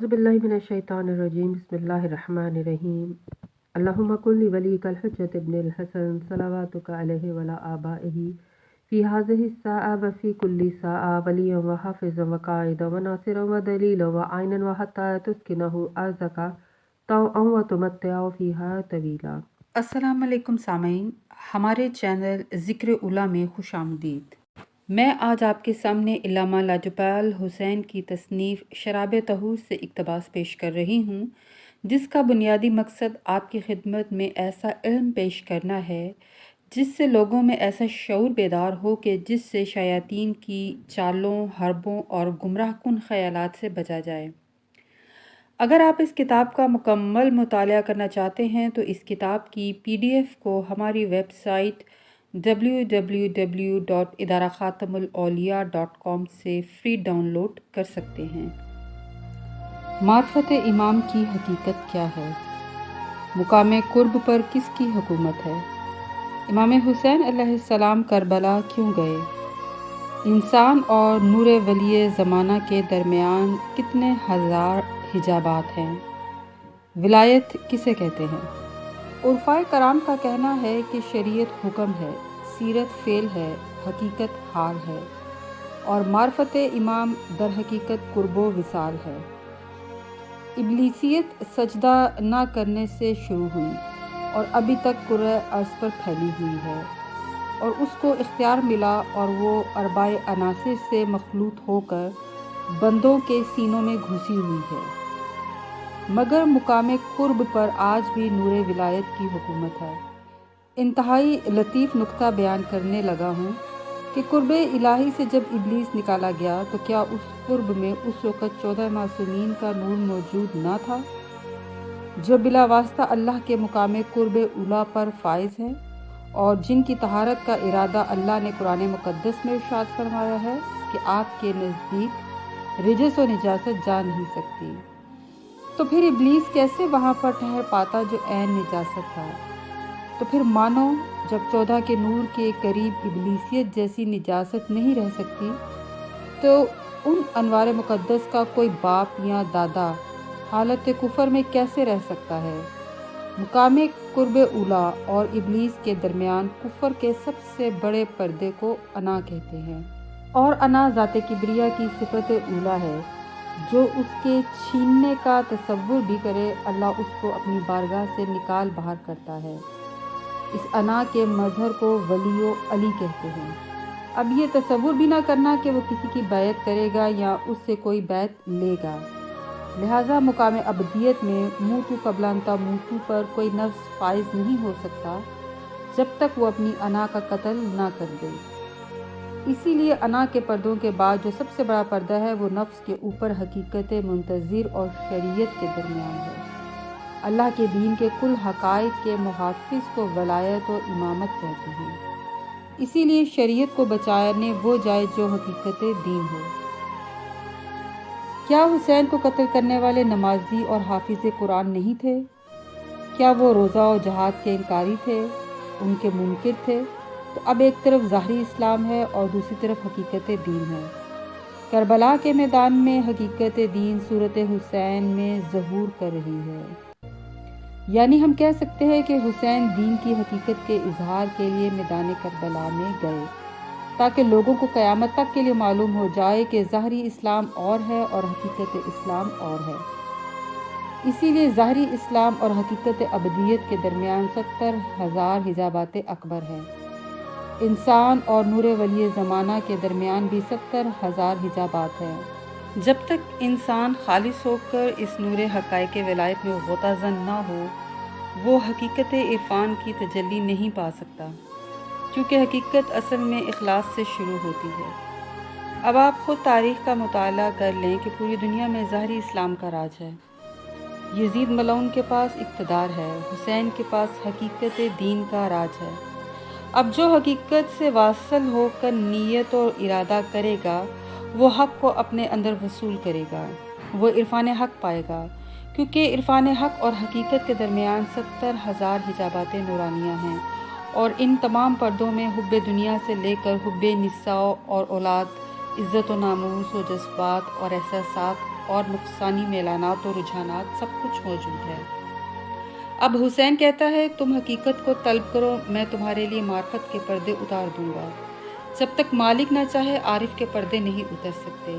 औज़ुबिल्लाहि मिनश्शैतानिर्रजीम बिस्मिल्लाहिर्रहमानिर्रहीम अल्लाहुम्मा कुल्लि वलिय्यिकल हुज्जत इब्निल हसन सलवातुका अलैहि वला आबाइही फ़ी हाज़िहि स्साअ व फ़ी कुल्लि साअ वलिय्यन व हाफ़िज़न व क़ाइदन व नासिरन व दलीलन व आइनन व हत्ता तुस्किनहु अर्ज़का तौअन व तुमत्तिअहु फ़ीहा तवीला। अस्सलाम वालेकुम सामीन, हमारे चैनल ज़िक्र उला में खुशामदीद। मैं आज आपके सामने इल्लामा लाजपाल हुसैन की तसनीफ़ शराब तहूर से इक़्तिबास पेश कर रही हूँ, जिसका बुनियादी मकसद आपकी खिदमत में ऐसा इल्म पेश करना है जिससे लोगों में ऐसा शऊर बेदार हो कि जिससे शयातीन की चालों, हरबों और गुमराहकुन ख़यालात से बचा जाए। अगर आप इस किताब का मुकम्मल मुताला करना चाहते हैं तो इस किताब की PDF को हमारी वेबसाइट www.idarakhatamulauliya.com से फ्री डाउनलोड कर सकते हैं। मार्फत इमाम की हकीकत क्या है? मुकाम कुर्ब पर किसकी हुकूमत है? इमाम हुसैन अलैहिस्सलाम करबला क्यों गए? इंसान और नूर वली ज़माना के दरमियान कितने हज़ार हिजाबात हैं? विलायत किसे कहते हैं? उर्फ़ाए कराम का कहना है कि शरीयत हुक्म है, सीरत फ़ेल है, हकीकत हाल है और मार्फत इमाम दर हकीकत कुर्बो विसाल है। इब्लीसियत सजदा न करने से शुरू हुई और अभी तक कुर्रे अर्ज़ पर फैली हुई है और उसको इख्तियार मिला और वो अरबाए अनासिर से मखलूत होकर बंदों के सीनों में घुसी हुई है, मगर मुकाम कुर्ब पर आज भी नूर विलायत की हुकूमत है। इंतहाई लतीफ़ नुक्ता बयान करने लगा हूँ कि कुर्ब इलाही से जब इब्लीस निकाला गया तो क्या उस कुर्ब में उस वक़्त 14 मासूमीन का नूर मौजूद न था जो बिला वास्ता अल्लाह के मुकाम कुर्ब उला पर फ़ाइज़ है और जिनकी तहारत का इरादा अल्लाह ने कुरान मुक़द्दस में इरशाद फरमाया है कि आपके नज़दीक रिजस व निजासत जा नहीं सकती। तो फिर इब्लीस कैसे वहाँ पर ठहर पाता जो ऐन निजासत था? तो फिर मानो जब 14 के नूर के करीब इब्लीसियत जैसी निजासत नहीं रह सकती तो उन अनवार मुक़द्दस का कोई बाप या दादा हालत कुफर में कैसे रह सकता है? मुकाम कुर्ब उला और इब्लीस के दरमियान कुफर के सबसे बड़े पर्दे को अना कहते हैं और अना ज़ाते किब्रिया की सिफत उला है। जो उसके छीनने का तसव्वुर भी करे अल्लाह उसको अपनी बारगाह से निकाल बाहर करता है। इस अना के मजहर को वलियो अली कहते हैं। अब ये तसव्वुर भी ना करना कि वो किसी की बैत करेगा या उससे कोई बैत लेगा। लिहाजा मुकाम अबदियत में मूतू कबलांता मूतू पर कोई नफ्स फाइज नहीं हो सकता जब तक वो अपनी अना का कत्ल ना कर दे। इसीलिए अना के पर्दों के बाद जो सबसे बड़ा पर्दा है वो नफ्स के ऊपर हकीकत मुंतज़िर और शरीयत के दरमियान है। अल्लाह के दीन के कुल हक़ाइक़ के मुहाफ़िज़ को वलायत और इमामत कहते हैं। इसीलिए शरीयत को बचाने वो जाए जो हकीकत दीन हो। क्या हुसैन को कत्ल करने वाले नमाजी और हाफिज़ कुरान नहीं थे? क्या वो रोज़ा और जहाद के इनकारी थे, उनके मुनकिर थे? तो अब एक तरफ ज़ाहिरी इस्लाम है और दूसरी तरफ हकीकत दीन है। करबला के मैदान में हकीकत दीन सूरत हुसैन में ज़हूर कर रही है। यानी हम कह सकते हैं कि हुसैन दीन की हकीकत के इजहार के लिए मैदान करबला में गए ताकि लोगों को क़यामत तक के लिए मालूम हो जाए कि ज़ाहिरी इस्लाम और है और हकीकत इस्लाम और है। इसीलिए ज़ाहिरी इस्लाम और हकीकत अबदियत के दरमियान 70,000 हिजाबात अकबर हैं। इंसान और नूर वली ज़माना के दरमियान भी 70,000 हिजाबात हैं। जब तक इंसान खालिस होकर इस नूर हक़ाइक़ विलायत में ग़ुताज़न ना हो वो हकीकत इरफ़ान की तजल्ली नहीं पा सकता, क्योंकि हकीकत असल में इखलास से शुरू होती है। अब आप ख़ुद तारीख़ का मुताला कर लें कि पूरी दुनिया में ज़ाहिरी इस्लाम का राज है। यज़ीद मलऊन के पास इक़्तिदार है, हुसैन के पास हकीकत दीन का राज है। अब जो हकीकत से वासल होकर नीयत और इरादा करेगा वो हक़ को अपने अंदर वसूल करेगा, वो इरफ़ान हक़ पाएगा, क्योंकि इरफ़ान हक़ और हकीकत के दरमियान 70,000 हिजाबात नूरानियाँ हैं और इन तमाम पर्दों में हुब्बे दुनिया से लेकर हुब्बे निसा और औलाद, इज़्ज़त व नामूस व जज्बात और एहसासात اور نقصانی میلانات و رجحانات سب کچھ موجود ہے۔ اب حسین کہتا ہے تم حقیقت کو طلب کرو، میں تمہارے لیے معرفت کے پردے اتار دوں گا۔ جب تک مالک نہ چاہے عارف کے پردے نہیں اتر سکتے۔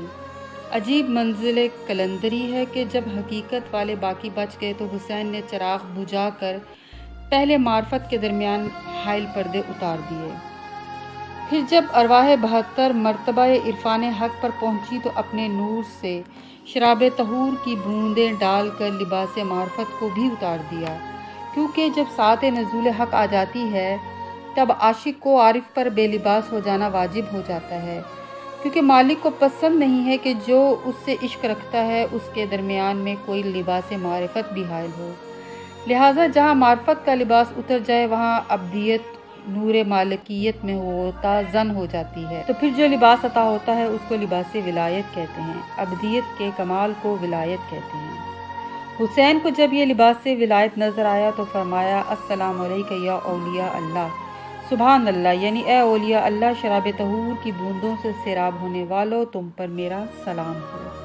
عجیب منزل قلندری ہے کہ جب حقیقت والے باقی بچ گئے تو حسین نے چراغ بجھا کر پہلے معرفت کے درمیان حائل پردے اتار دیے۔ پھر جب ارواح 72 مرتبہ عرفان حق پر پہنچی تو اپنے نور سے شراب طہور کی بوندیں ڈال کر لباس معرفت کو بھی اتار دیا، کیونکہ جب ساعت نزول حق آ جاتی ہے تب عاشق کو عارف پر بے لباس ہو جانا واجب ہو جاتا ہے، کیونکہ مالک کو پسند نہیں ہے کہ جو اس سے عشق رکھتا ہے اس کے درمیان میں کوئی لباس معرفت بھی حائل ہو۔ لہٰذا جہاں معرفت کا لباس اتر جائے وہاں ابدیت نور مالکیت میں ہوتا زن ہو جاتی ہے، تو پھر جو لباس عطا ہوتا ہے اس کو لباس ولایت کہتے ہیں، ابدیت کے کمال کو ولایت کہتے ہیں۔ حسین کو جب یہ لباس ولایت نظر آیا تو فرمایا السلام علیک یا اولیاء اللہ، سبحان اللہ، یعنی اے اولیاء اللہ، شراب طہور کی بوندوں سے سیراب ہونے والو، تم پر میرا سلام ہو۔